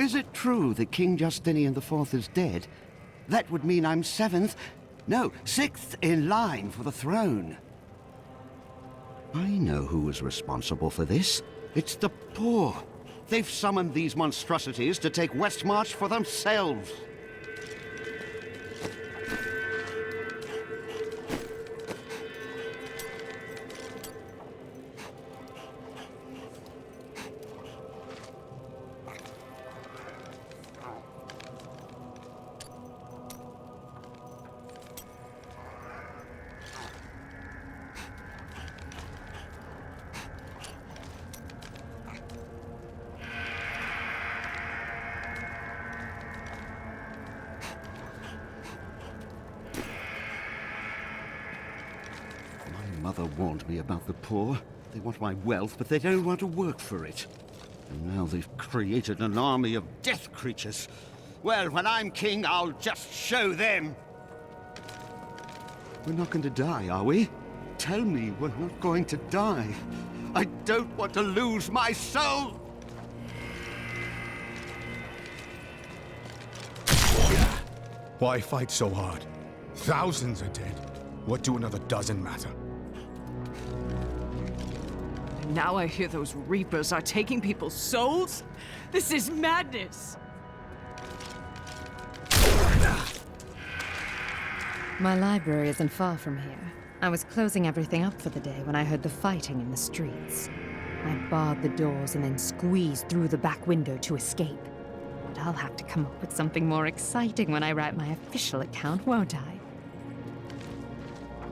Is it true that King Justinian IV is dead? That would mean I'm sixth in line for the throne. I know who was responsible for this. It's the poor. They've summoned these monstrosities to take Westmarch for themselves. Mother warned me about the poor. They want my wealth, but they don't want to work for it. And now they've created an army of death creatures. Well, when I'm king, I'll just show them. We're not going to die, are we? Tell me we're not going to die. I don't want to lose my soul! Why fight so hard? Thousands are dead. What do another dozen matter? Now I hear those Reapers are taking people's souls? This is madness! My library isn't far from here. I was closing everything up for the day when I heard the fighting in the streets. I barred the doors and then squeezed through the back window to escape. But I'll have to come up with something more exciting when I write my official account, won't I?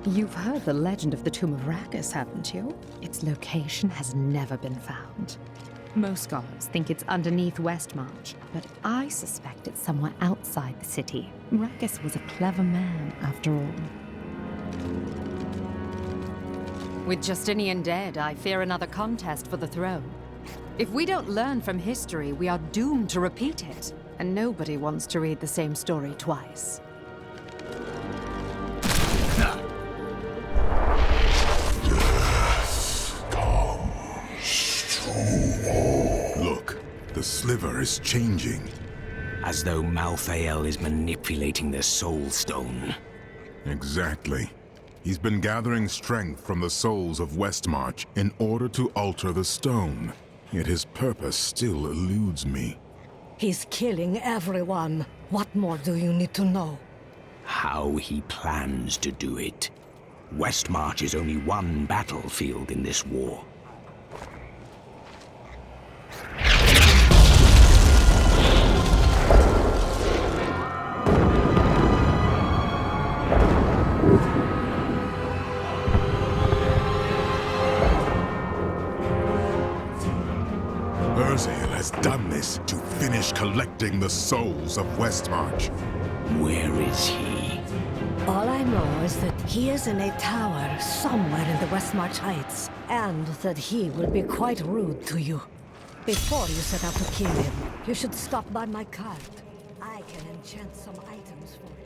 You've heard the legend of the Tomb of Rakus, haven't you? Its location has never been found. Most scholars think it's underneath Westmarch, but I suspect it's somewhere outside the city. Rakus was a clever man, after all. With Justinian dead, I fear another contest for the throne. If we don't learn from history, we are doomed to repeat it, and nobody wants to read the same story twice. Look, the sliver is changing. As though Malthael is manipulating the Soul Stone. Exactly. He's been gathering strength from the souls of Westmarch in order to alter the stone. Yet his purpose still eludes me. He's killing everyone. What more do you need to know? How he plans to do it. Westmarch is only one battlefield in this war. Urzael has done this to finish collecting the souls of Westmarch. Where is he? All I know is that he is in a tower somewhere in the Westmarch Heights, and that he will be quite rude to you. Before you set out to kill him, you should stop by my cart. I can enchant some items for you.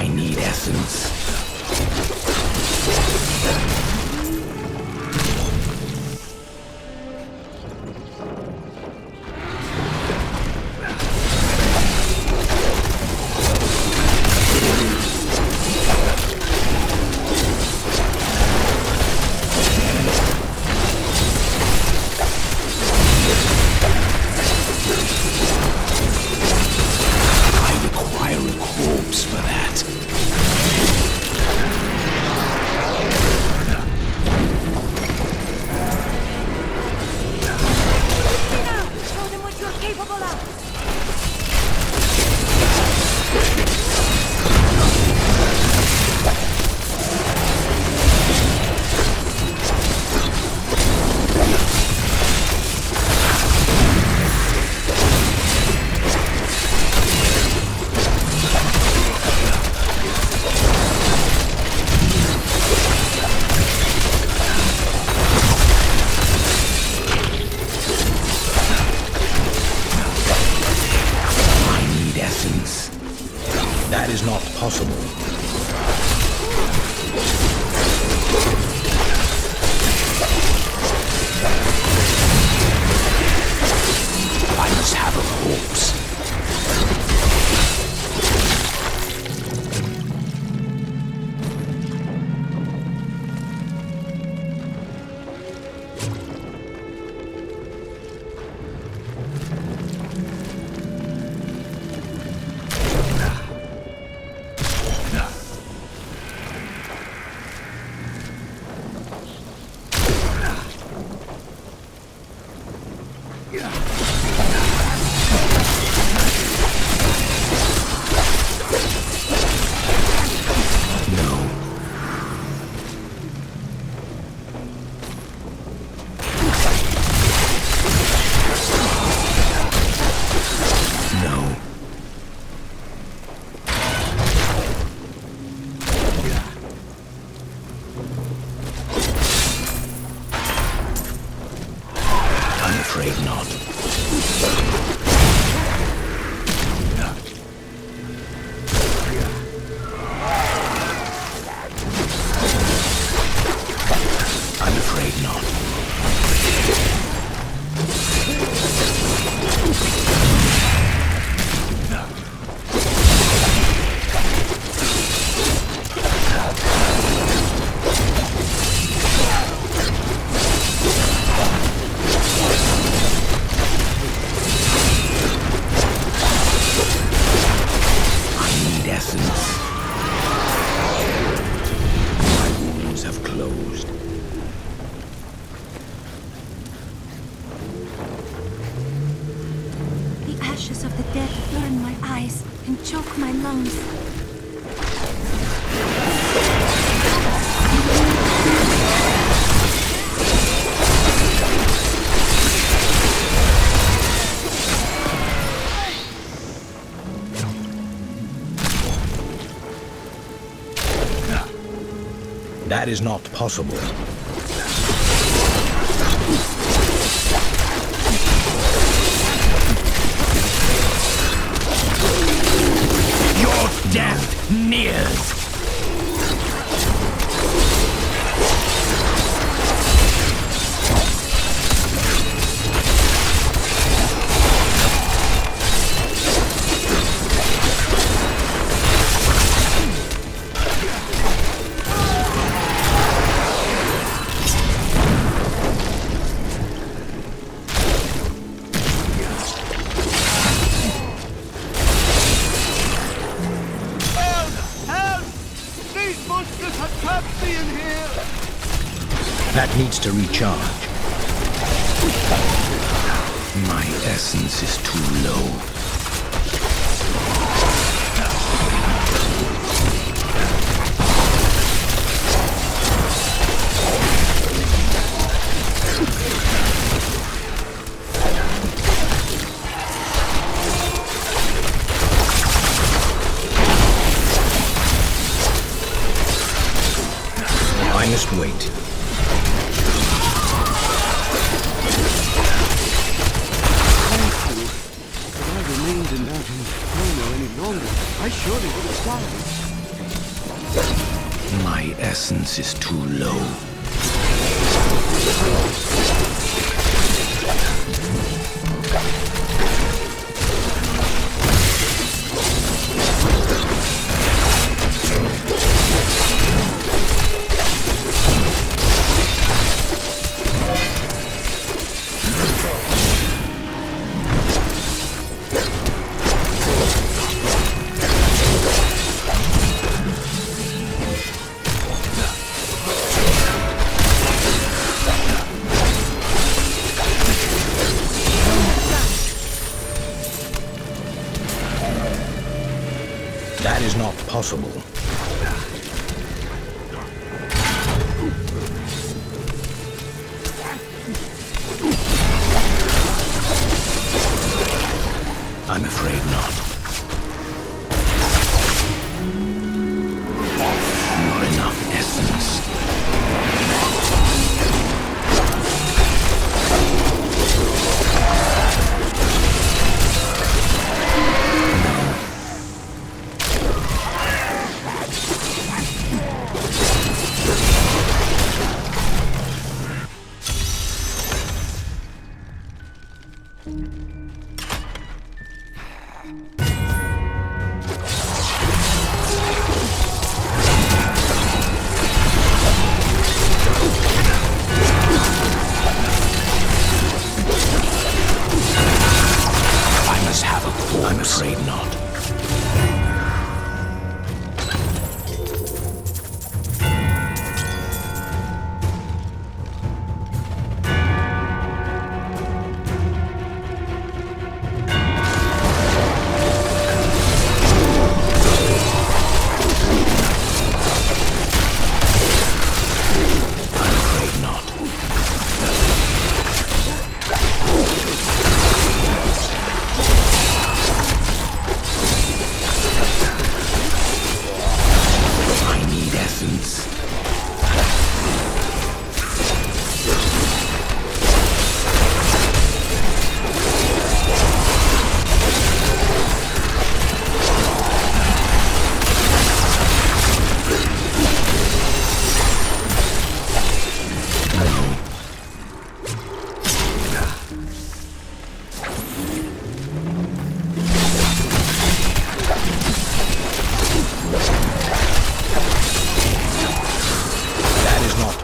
I need essence. That is not possible. I must have a corpse. That is not possible. Your death nears. That needs to recharge. My essence is too low. I must wait. I remained in that inferno any longer, I surely would have died. My essence is too low. That is not possible. I'm afraid not. Not enough essence. I'm afraid not.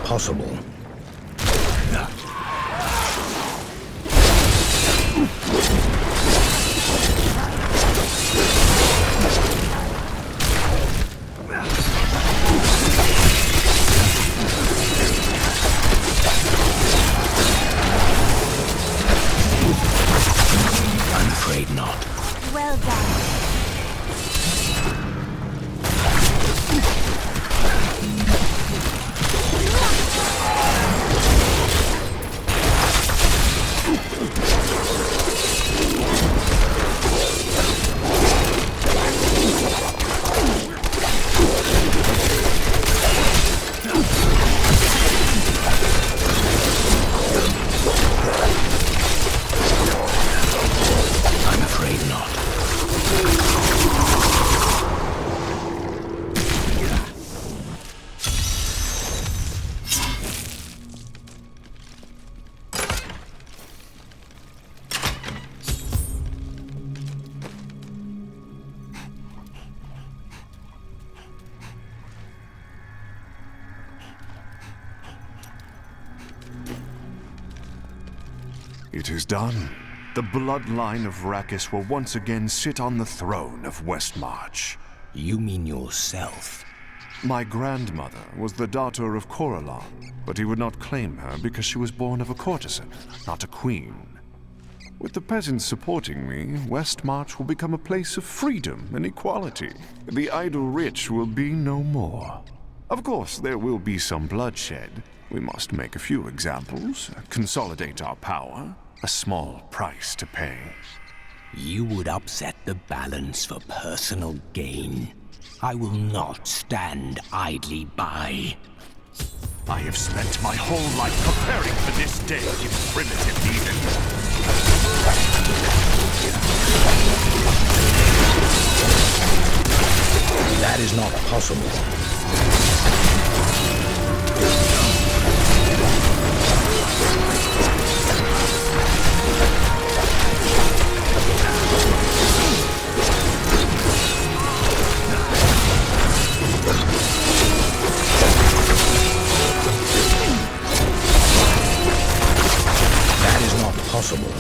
Possible. I'm afraid not. Well done. It is done. The bloodline of Rakis will once again sit on the throne of Westmarch. You mean yourself? My grandmother was the daughter of Coralon, but he would not claim her because she was born of a courtesan, not a queen. With the peasants supporting me, Westmarch will become a place of freedom and equality. The idle rich will be no more. Of course, there will be some bloodshed. We must make a few examples, consolidate our power, a small price to pay. You would upset the balance for personal gain. I will not stand idly by. I have spent my whole life preparing for this day, you primitive heathen. That is not possible. That is not possible.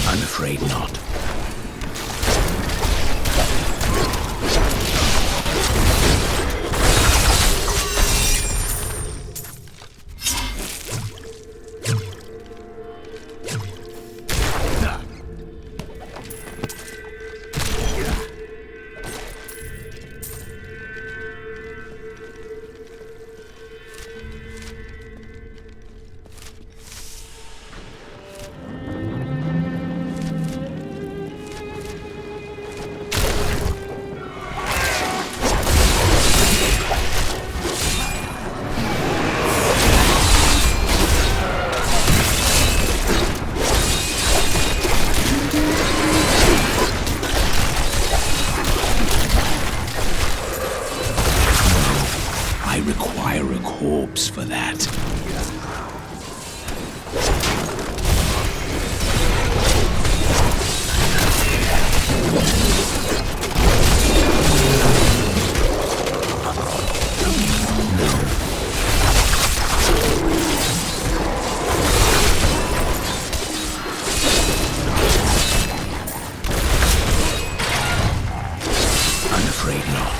I'm afraid not. I require a corpse for that. I'm afraid not.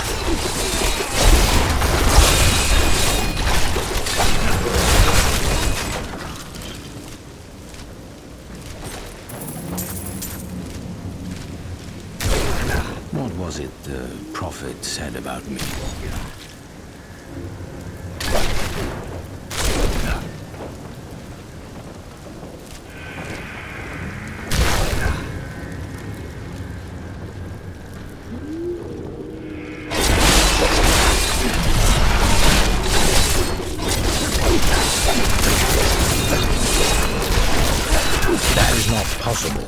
What was it the prophet said about me? That is not possible.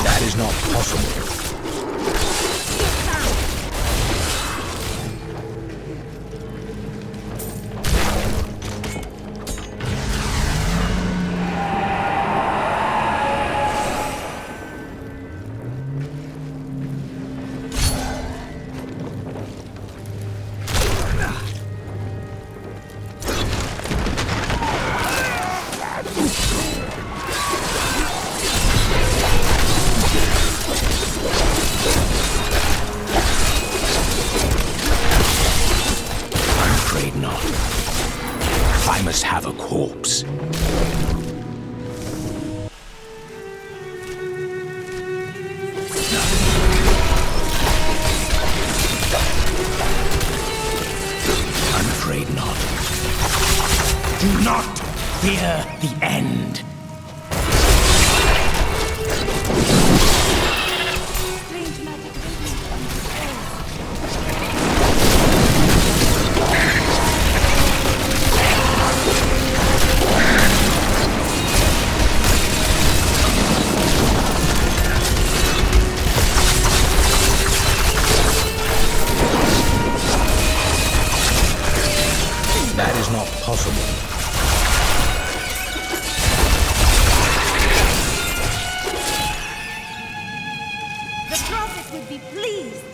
That is not possible. Not. I must have a corpse. I'm afraid not. Do not fear the end. That is not possible. The prophet would be pleased.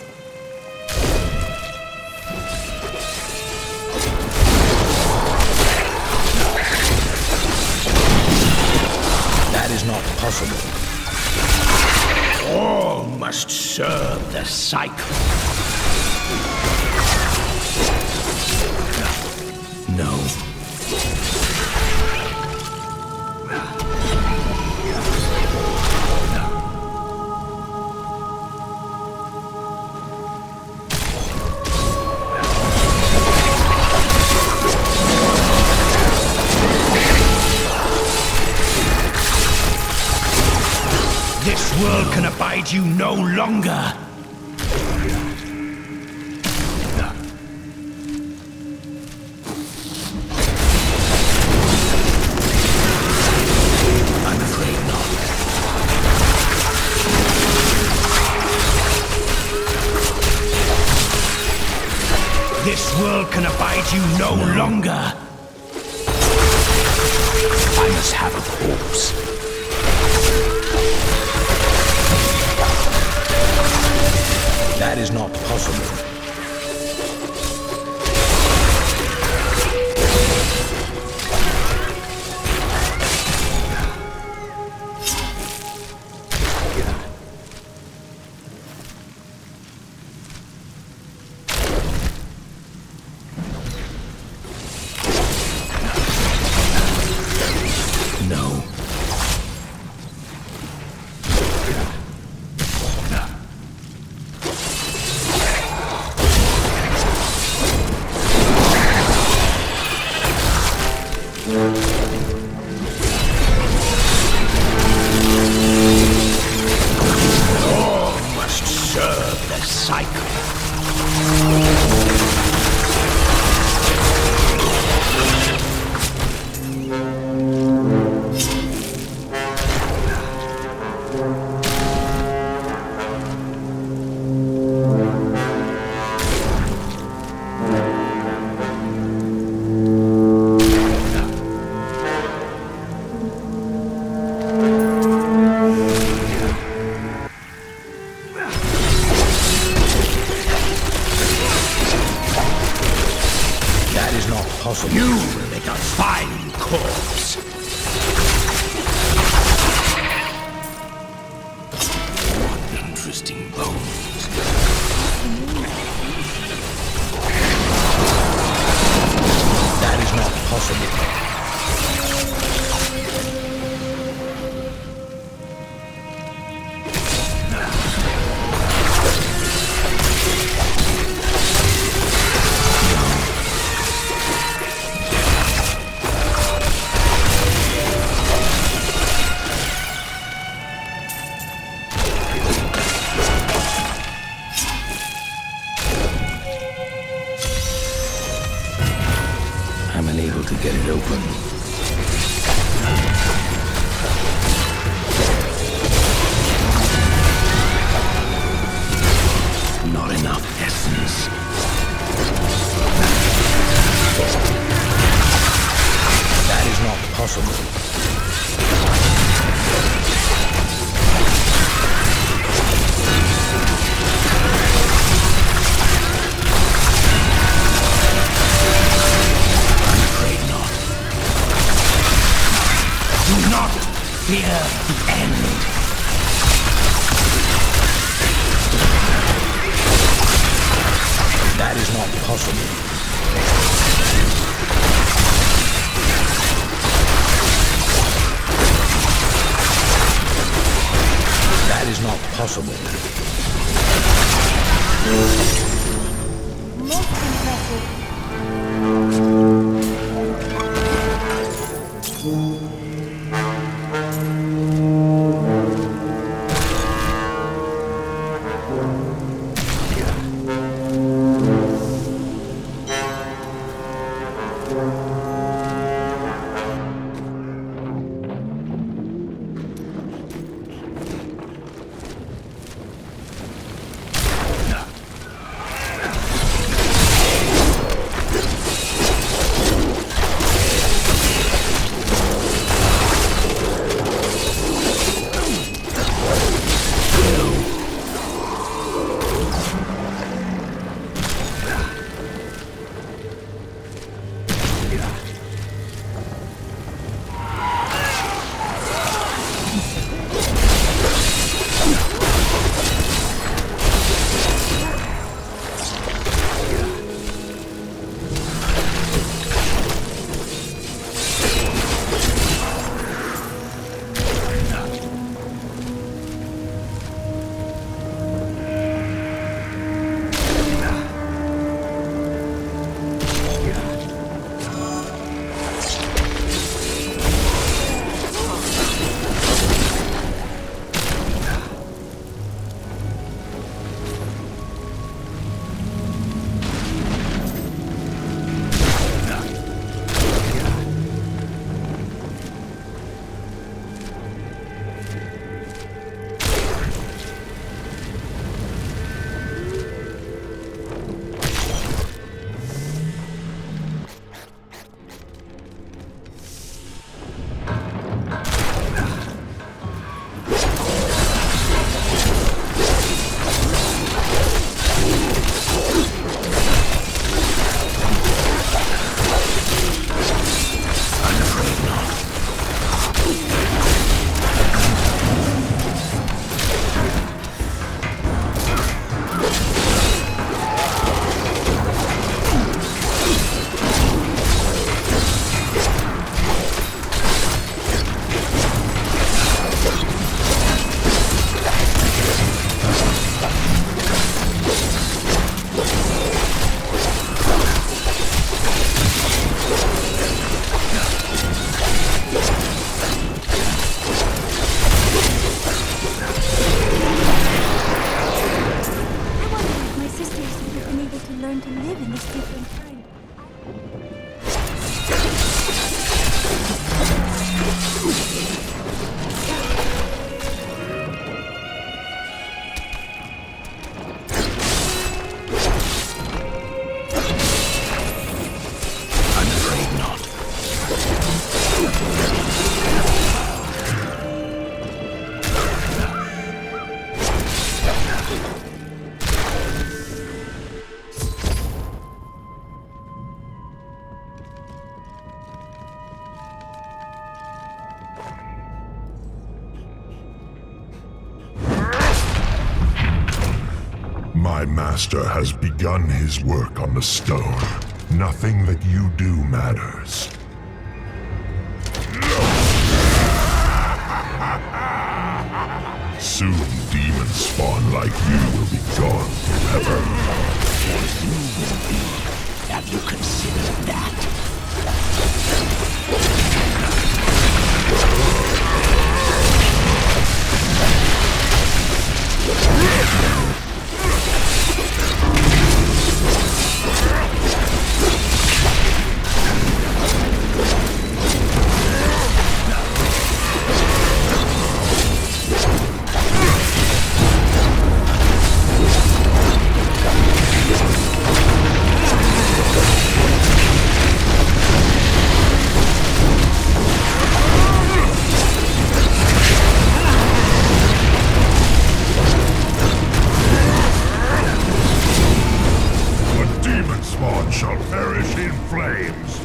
That is not possible. All must serve the cycle. No. This world can abide you no longer. I'm afraid not. This world can abide you no longer. I must have a corpse. That is not possible. No. You will make a fine corpse. What interesting bones. That is not possible. I'm unable to get it open. Not enough essence. That is not possible. Do not fear the end. That is not possible. That is not possible. Most impressive. this different time. I'm afraid not. My master has begun his work on the stone. Nothing that you do matters. Soon demons spawn like you will be gone forever. Have you considered that? The demon spawn shall perish in flames.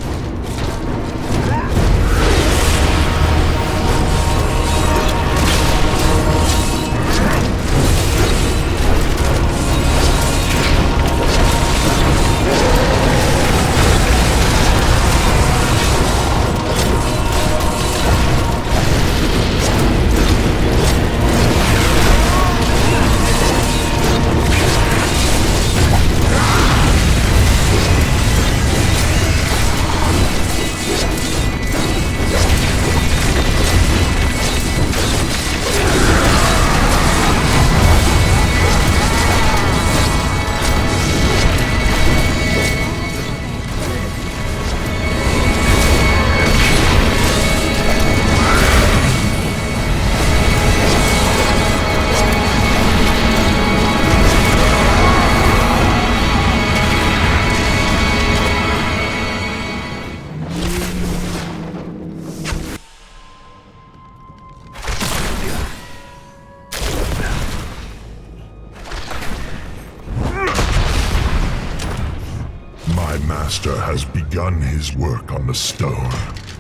My master has begun his work on the stone.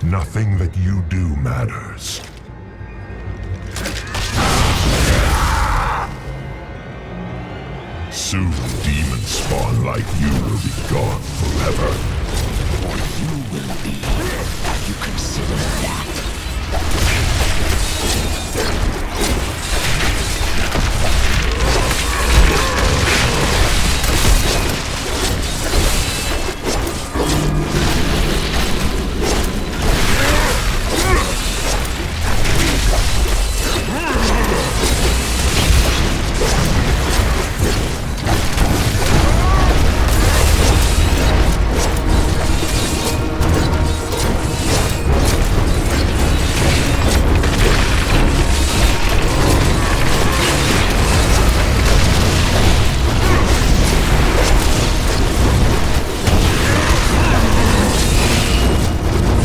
Nothing that you do matters. Soon demons spawn like you will be gone forever. You will be. Have you considered that?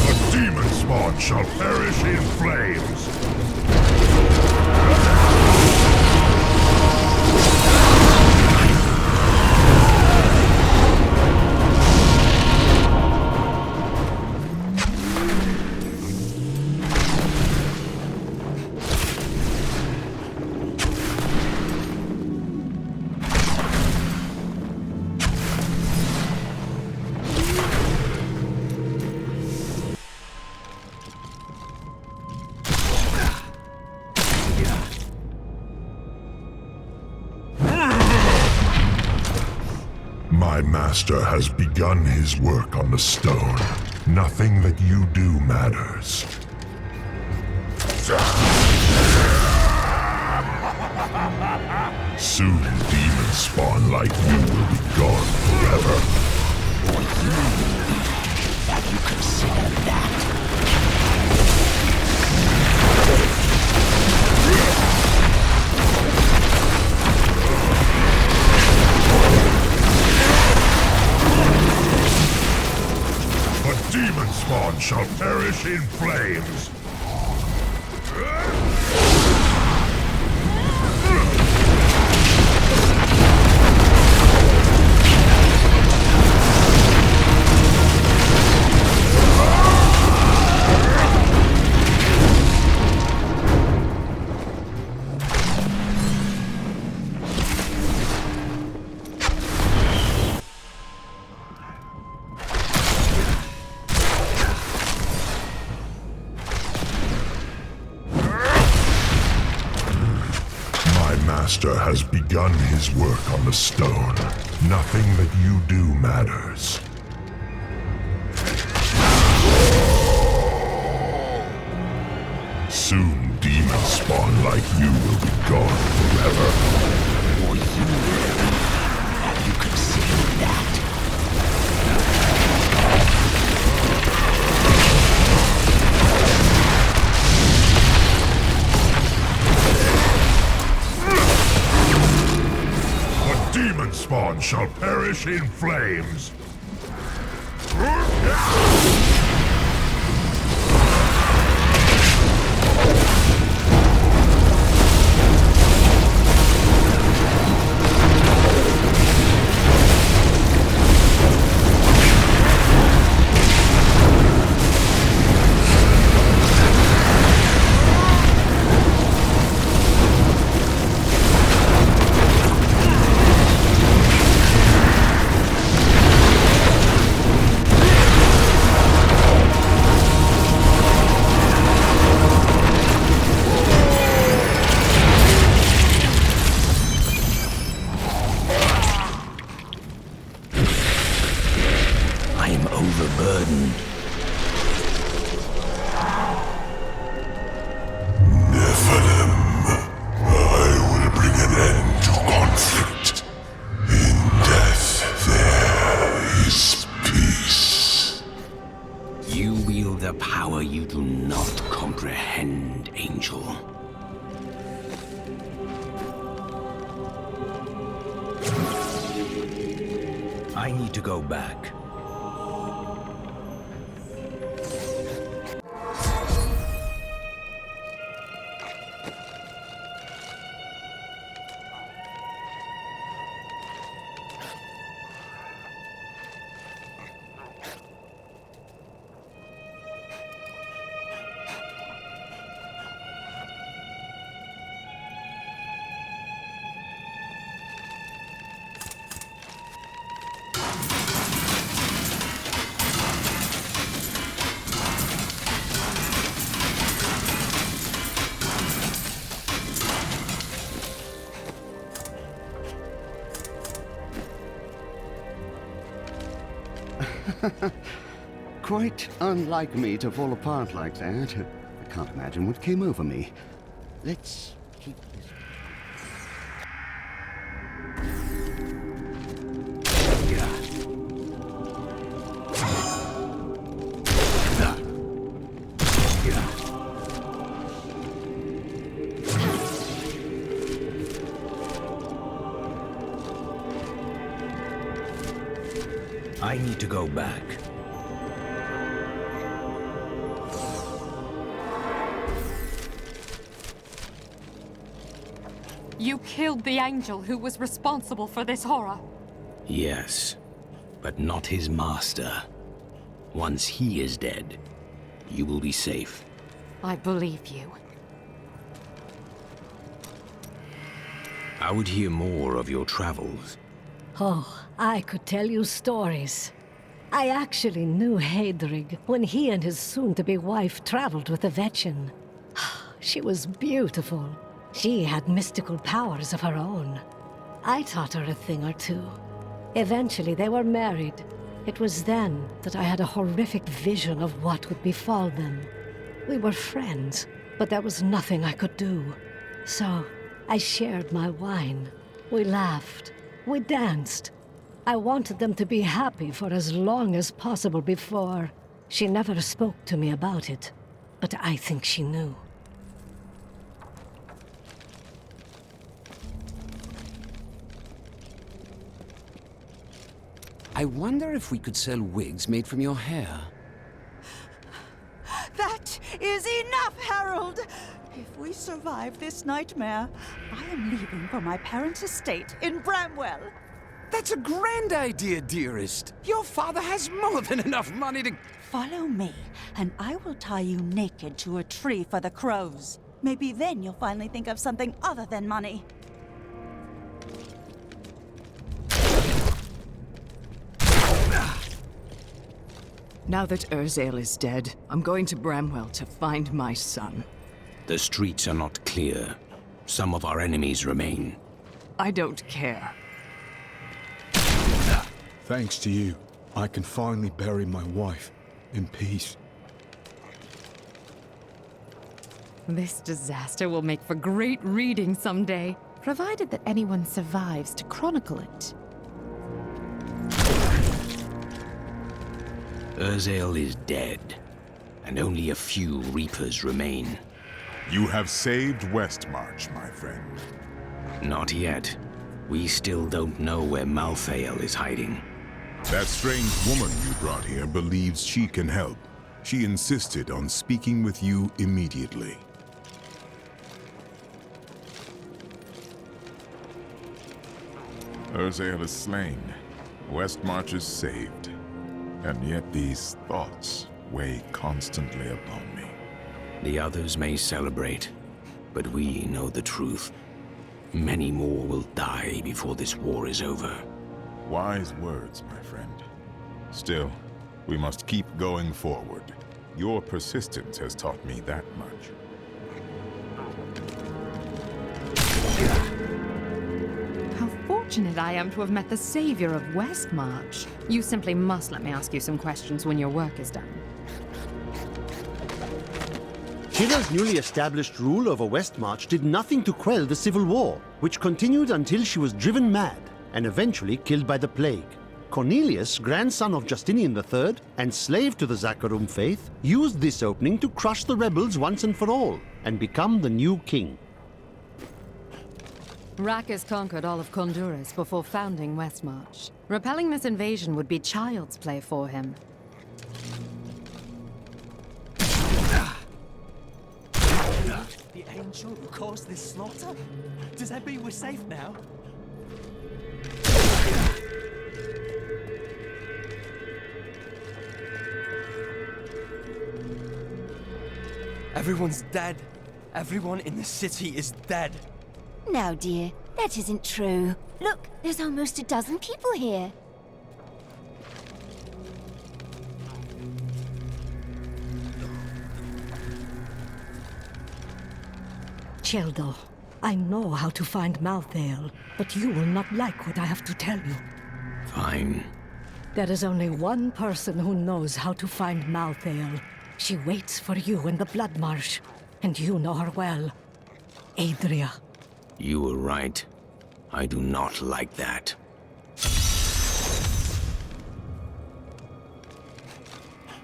The demon spawn shall perish in flames. My master has begun his work on the stone. Nothing that you do matters. Soon demons spawn like you will be gone forever. Have you considered that? The demon spawn shall perish in flames. Master has begun his work on the stone. Nothing that you do matters. Soon, demon spawn like you will be gone forever. Or you will. Have you considered that? Demon spawn shall perish in flames. Overburdened. Nephilim, I will bring an end to conflict. In death there is peace. You wield a power you do not comprehend, Angel. I need to go back. Quite unlike me to fall apart like that. I can't imagine what came over me. Let's keep this. I need to go back. You killed the angel who was responsible for this horror. Yes, but not his master. Once he is dead, you will be safe. I believe you. I would hear more of your travels. Oh, I could tell you stories. I actually knew Hedrig when he and his soon-to-be wife traveled with the Vetchin. She was beautiful. She had mystical powers of her own. I taught her a thing or two. Eventually, they were married. It was then that I had a horrific vision of what would befall them. We were friends, but there was nothing I could do. So, I shared my wine. We laughed. We danced. I wanted them to be happy for as long as possible before. She never spoke to me about it, but I think she knew. I wonder if we could sell wigs made from your hair. That is enough, Harold! If we survive this nightmare, I am leaving for my parents' estate in Bramwell. That's a grand idea, dearest. Your father has more than enough money to... Follow me, and I will tie you naked to a tree for the crows. Maybe then you'll finally think of something other than money. Now that Urzael is dead, I'm going to Bramwell to find my son. The streets are not clear. Some of our enemies remain. I don't care. Thanks to you, I can finally bury my wife in peace. This disaster will make for great reading someday, provided that anyone survives to chronicle it. Urzael is dead, and only a few Reapers remain. You have saved Westmarch, my friend. Not yet. We still don't know where Malthael is hiding. That strange woman you brought here believes she can help. She insisted on speaking with you immediately. Urzael is slain. Westmarch is saved. And yet these thoughts weigh constantly upon me. The others may celebrate, but we know the truth. Many more will die before this war is over. Wise words, my friend. Still, we must keep going forward. Your persistence has taught me that much. How fortunate I am to have met the savior of Westmarch. You simply must let me ask you some questions when your work is done. Shira's newly established rule over Westmarch did nothing to quell the civil war, which continued until she was driven mad and eventually killed by the plague. Cornelius, grandson of Justinian III and slave to the Zakharum faith, used this opening to crush the rebels once and for all and become the new king. Rackus conquered all of Honduras before founding Westmarch. Repelling this invasion would be child's play for him. The angel who caused this slaughter? Does that mean we're safe now? Everyone's dead. Everyone in the city is dead. No, dear, that isn't true. Look, there's almost a dozen people here. Cheldo, I know how to find Malthael, but you will not like what I have to tell you. Fine. There is only one person who knows how to find Malthael. She waits for you in the Blood Marsh, and you know her well. Adria. You were right. I do not like that.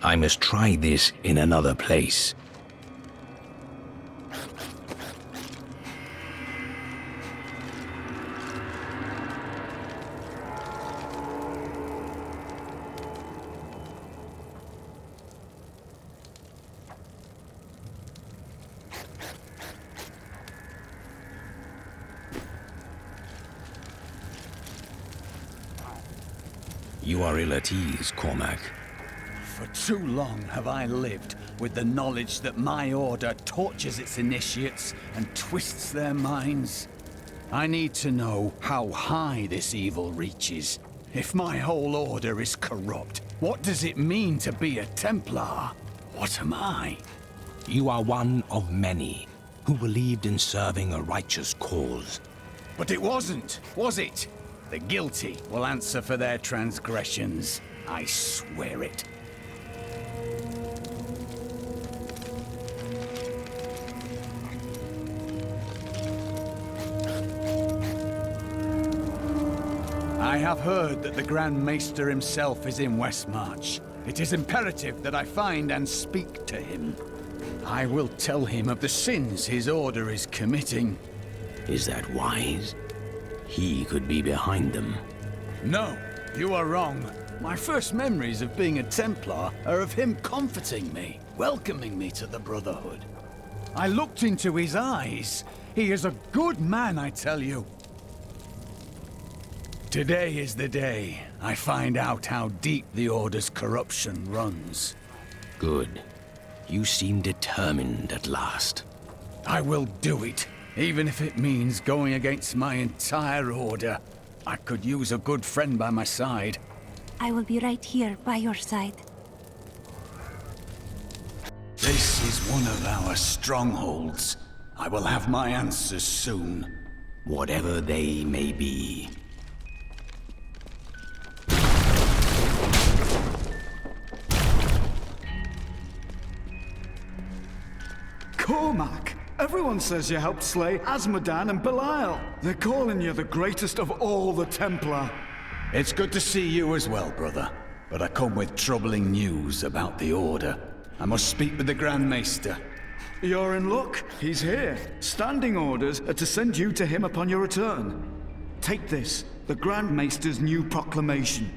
I must try this in another place. You are ill at ease, Cormac. For too long have I lived with the knowledge that my order tortures its initiates and twists their minds. I need to know how high this evil reaches. If my whole order is corrupt, what does it mean to be a Templar? What am I? You are one of many who believed in serving a righteous cause. But it wasn't, was it? The guilty will answer for their transgressions. I swear it. I I have heard that the Grand Maester himself is in Westmarch. It is imperative that I find and speak to him. I will tell him of the sins his order is committing. Is that wise? He could be behind them. No, you are wrong. My first memories of being a Templar are of him comforting me, welcoming me to the Brotherhood. I looked into his eyes. He is a good man, I tell you. Today is the day I find out how deep the Order's corruption runs. Good. You seem determined at last. I will do it, even if it means going against my entire Order. I could use a good friend by my side. I will be right here by your side. This is one of our strongholds. I will have my answers soon. Whatever they may be. Cormac! Everyone says you helped slay Azmodan and Belial. They're calling you the greatest of all the Templar. It's good to see you as well, brother. But I come with troubling news about the Order. I must speak with the Grand Maester. You're in luck. He's here. Standing orders are to send you to him upon your return. Take this, the Grand Maester's new proclamation.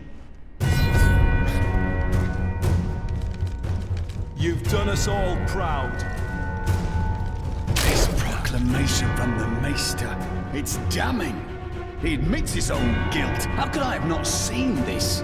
You've done us all proud. This proclamation from the Maester, it's damning. He admits his own guilt. How could I have not seen this?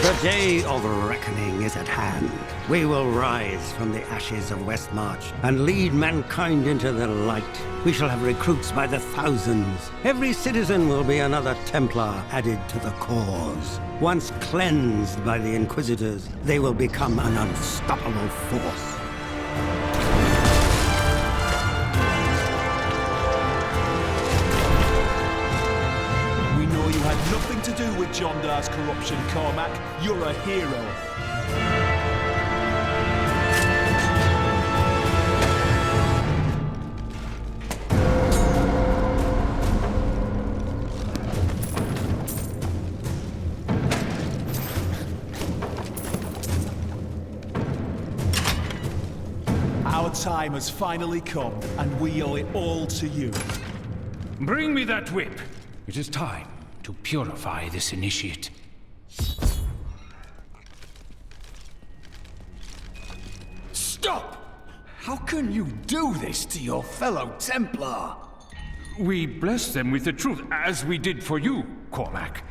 The day of reckoning is at hand. We will rise from the ashes of Westmarch and lead mankind into the light. We shall have recruits by the thousands. Every citizen will be another Templar added to the cause. Once cleansed by the Inquisitors, they will become an unstoppable force. You had nothing to do with John Dar's corruption, Cormac. You're a hero. Our time has finally come, and we owe it all to you. Bring me that whip. It is time to purify this initiate. Stop! How can you do this to your fellow Templar? We bless them with the truth, as we did for you, Cormac.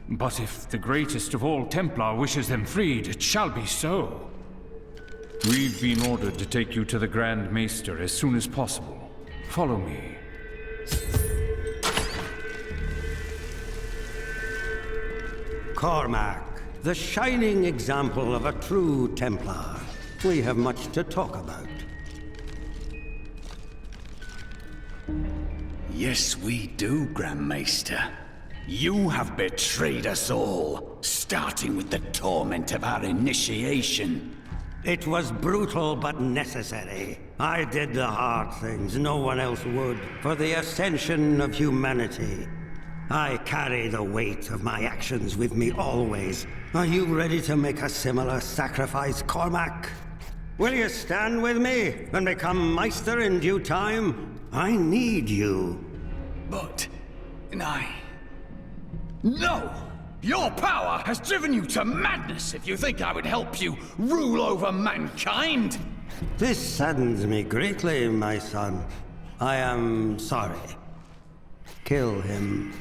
But if the greatest of all Templar wishes them freed, it shall be so. We've been ordered to take you to the Grand Maester as soon as possible. Follow me. Cormac, the shining example of a true Templar. We have much to talk about. Yes, we do, Grand Maester. You have betrayed us all, starting with the torment of our initiation. It was brutal but necessary. I did the hard things no one else would, for the ascension of humanity. I carry the weight of my actions with me always. Are you ready to make a similar sacrifice, Cormac? Will you stand with me and become Meister in due time? I need you. But... No! Your power has driven you to madness if you think I would help you rule over mankind! This saddens me greatly, my son. I am sorry. Kill him.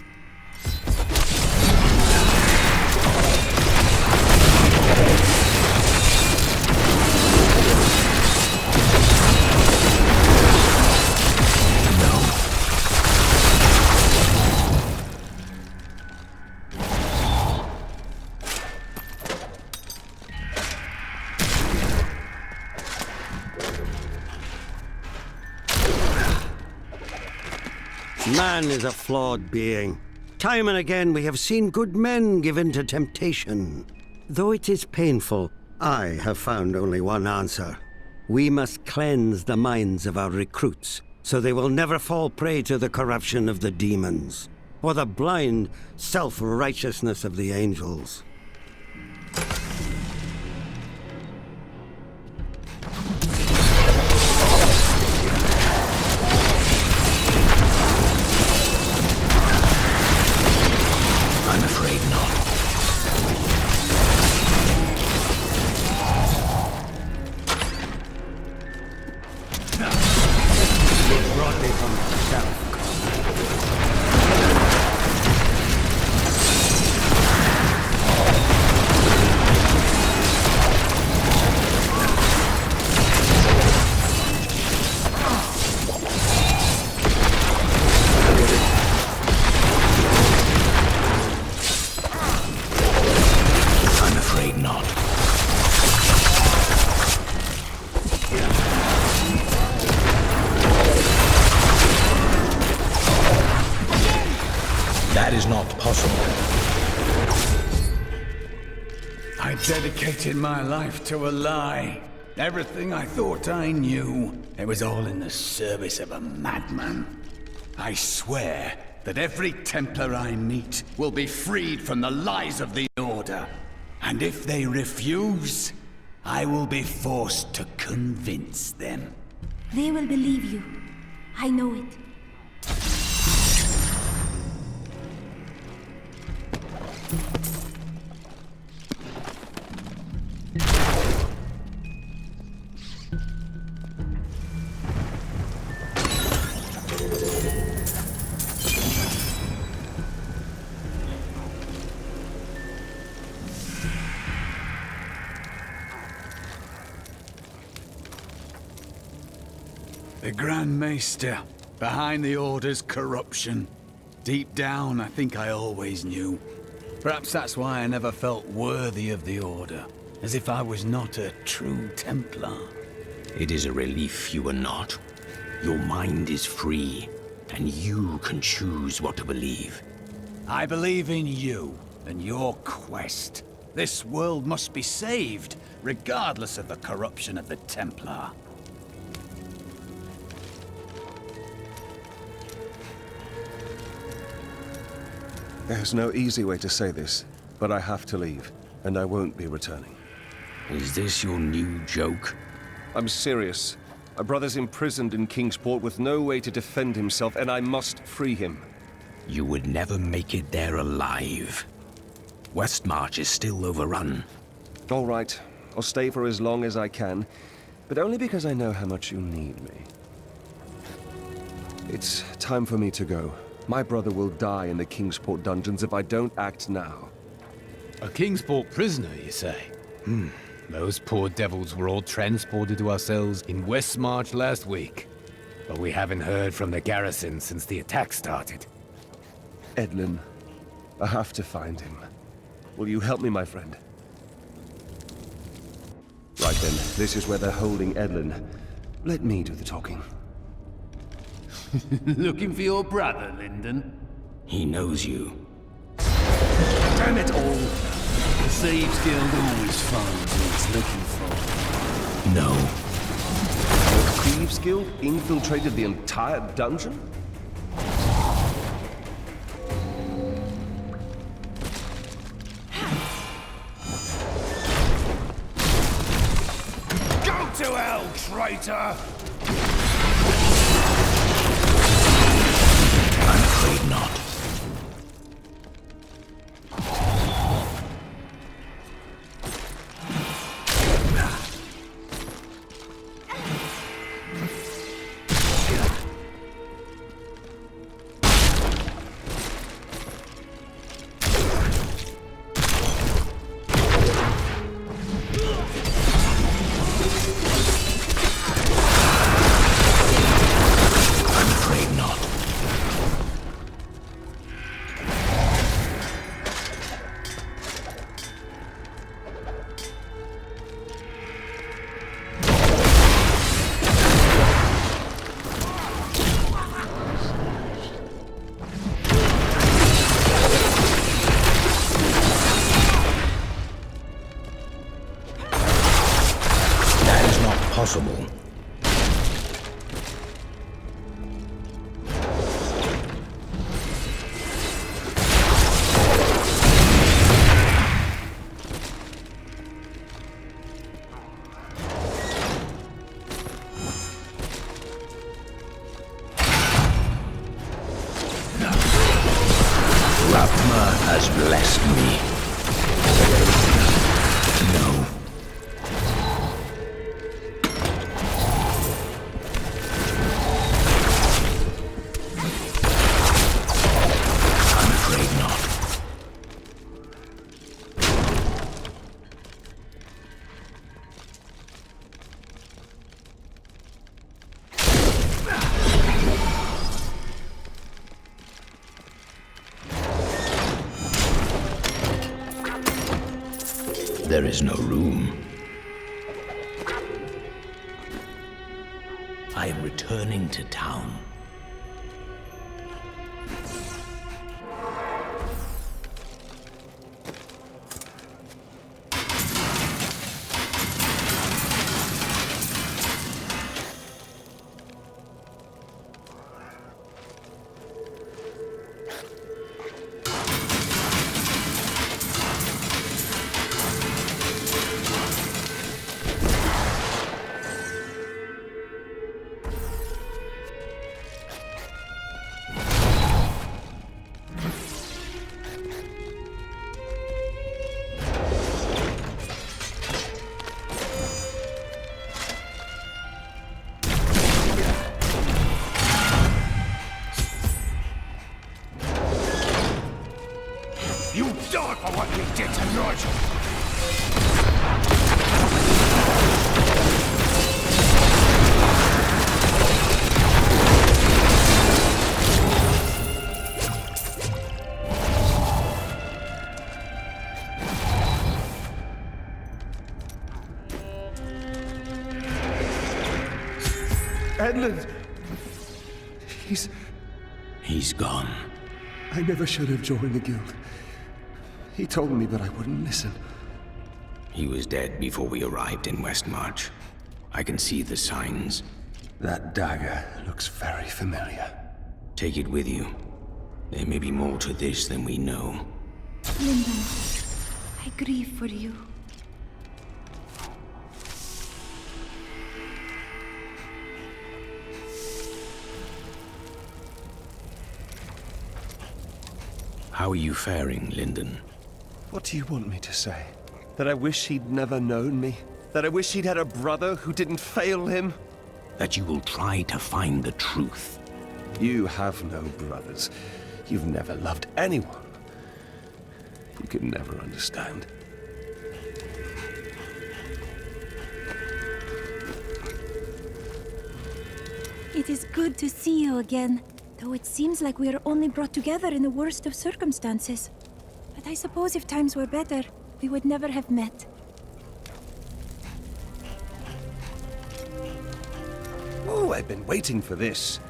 Man is a flawed being. Time and again we have seen good men given to temptation. Though it is painful, I have found only one answer. We must cleanse the minds of our recruits so they will never fall prey to the corruption of the demons, or the blind self-righteousness of the angels. I'm afraid not. It brought me from myself. I'm afraid not. That is not possible. I dedicated my life to a lie. Everything I thought I knew, it was all in the service of a madman. I swear that every Templar I meet will be freed from the lies of the Order. And if they refuse, I will be forced to convince them. They will believe you. I know it. The Grand Maester, behind the Order's corruption. Deep down, I think I always knew. Perhaps that's why I never felt worthy of the Order, as if I was not a true Templar. It is a relief you are not. Your mind is free, and you can choose what to believe. I believe in you and your quest. This world must be saved, regardless of the corruption of the Templar. There's no easy way to say this, but I have to leave, and I won't be returning. Is this your new joke? I'm serious. My brother's imprisoned in Kingsport with no way to defend himself, and I must free him. You would never make it there alive. Westmarch is still overrun. All right. I'll stay for as long as I can, but only because I know how much you need me. It's time for me to go. My brother will die in the Kingsport dungeons if I don't act now. A Kingsport prisoner, you say? Those poor devils were all transported to our cells in Westmarch last week. But we haven't heard from the garrison since the attack started. Edlin, I have to find him. Will you help me, my friend? Right then, this is where they're holding Edlin. Let me do the talking. Looking for your brother, Lyndon? He knows you. Damn it all! The Thieves Guild always finds who it's looking for. No. The Thieves Guild infiltrated the entire dungeon? Go to hell, traitor! I'm afraid not. has blessed me. No. I'm afraid not. There is no room. I am returning to town. You die for what we did to Nigel! Edmund! He's gone. I never should have joined the guild. He told me, but I wouldn't listen. He was dead before we arrived in Westmarch. I can see the signs. That dagger looks very familiar. Take it with you. There may be more to this than we know. Lyndon, I grieve for you. How are you faring, Lyndon? What do you want me to say? That I wish he'd never known me. That I wish he'd had a brother who didn't fail him. That you will try to find the truth. You have no brothers. You've never loved anyone. You can never understand. It is good to see you again, though it seems like we are only brought together in the worst of circumstances. But I suppose if times were better, we would never have met. Oh, I've been waiting for this.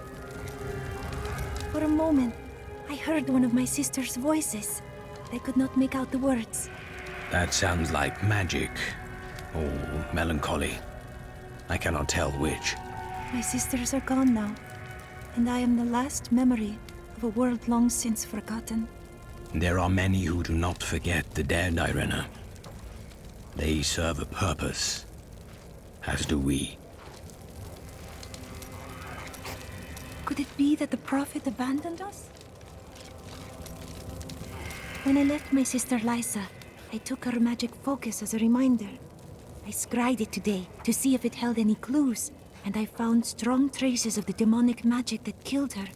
For a moment, I heard one of my sister's voices. I could not make out the words. That sounds like magic. Or melancholy. I cannot tell which. My sisters are gone now, and I am the last memory of a world long since forgotten. There are many who do not forget the dead, Irena. They serve a purpose, as do we. Could it be that the Prophet abandoned us? When I left my sister Lysa, I took her magic focus as a reminder. I scryed it today to see if it held any clues, and I found strong traces of the demonic magic that killed her.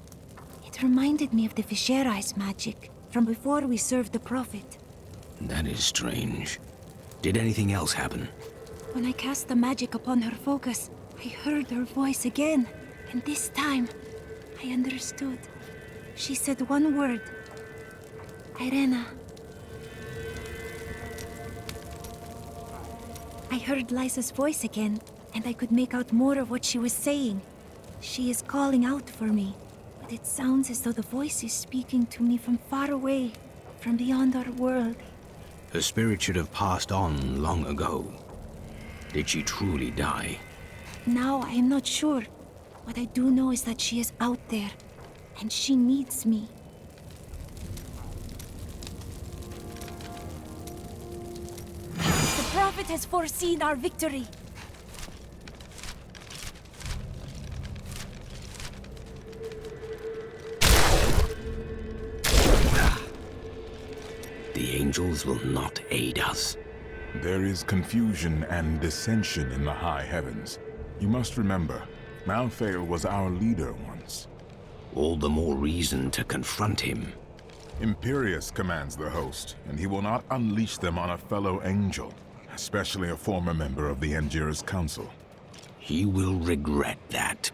It reminded me of the Viserys magic from before we served the Prophet. That is strange. Did anything else happen? When I cast the magic upon her focus, I heard her voice again, and this time, I understood. She said one word. Irena. I heard Lysa's voice again, and I could make out more of what she was saying. She is calling out for me, but it sounds as though the voice is speaking to me from far away, from beyond our world. Her spirit should have passed on long ago. Did she truly die? Now I am not sure. What I do know is that she is out there, and she needs me. The Prophet has foreseen our victory. angels will not aid us. There is confusion and dissension in the high heavens. You must remember, Malthael was our leader once. All the more reason to confront him. Imperius commands the host, and he will not unleash them on a fellow angel, especially a former member of the Angiras Council. He will regret that.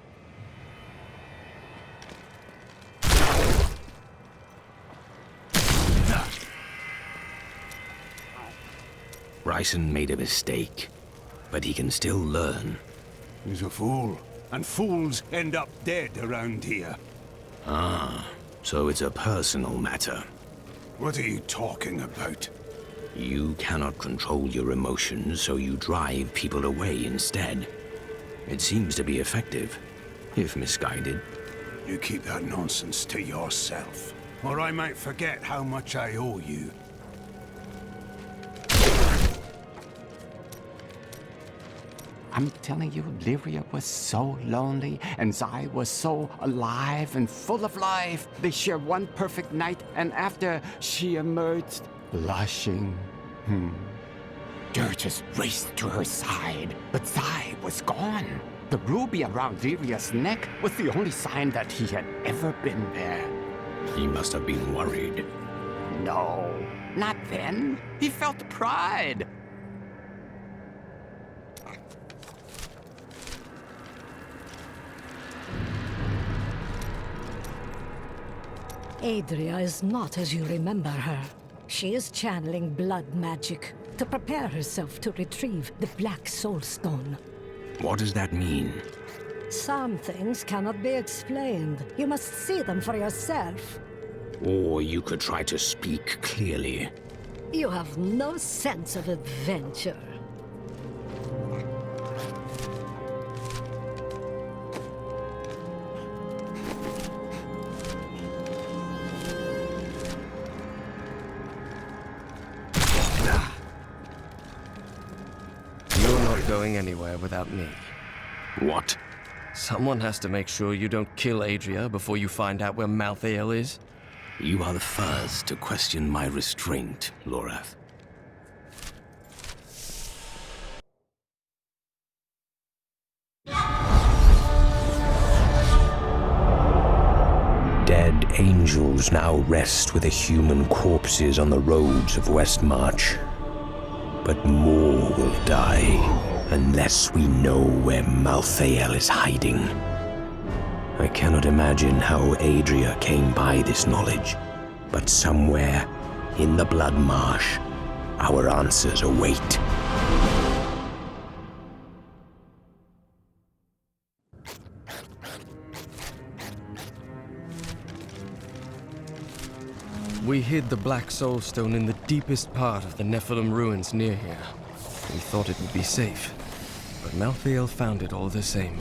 Bryson made a mistake, but he can still learn. He's a fool, and fools end up dead around here. Ah, so it's a personal matter. What are you talking about? You cannot control your emotions, so you drive people away instead. It seems to be effective, if misguided. You keep that nonsense to yourself, or I might forget how much I owe you. I'm telling you, Lyria was so lonely, and Zai was so alive and full of life. They shared one perfect night, and after she emerged, blushing. Dirges raced to her side, but Zai was gone. The ruby around Lyria's neck was the only sign that he had ever been there. He must have been worried. No, not then. He felt pride. Adria is not as you remember her. She is channeling blood magic to prepare herself to retrieve the Black Soul Stone. What does that mean? Some things cannot be explained. You must see them for yourself. Or you could try to speak clearly. You have no sense of adventure. Going anywhere without me. What? Someone has to make sure you don't kill Adria before you find out where Malthael is. You are the first to question my restraint, Lorath. Dead angels now rest with the human corpses on the roads of Westmarch. But more will die. Unless we know where Malthael is hiding. I cannot imagine how Adria came by this knowledge, but somewhere in the Blood Marsh, our answers await. We hid the Black Soul Stone in the deepest part of the Nephilim ruins near here. We thought it would be safe, but Malthael found it all the same.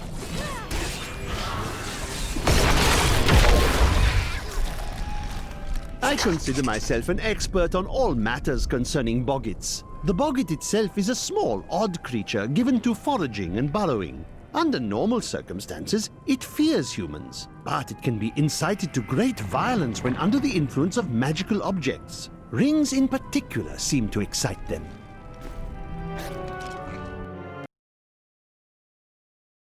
I consider myself an expert on all matters concerning boggits. The boggit itself is a small, odd creature given to foraging and burrowing. Under normal circumstances, it fears humans, but it can be incited to great violence when under the influence of magical objects. Rings in particular seem to excite them.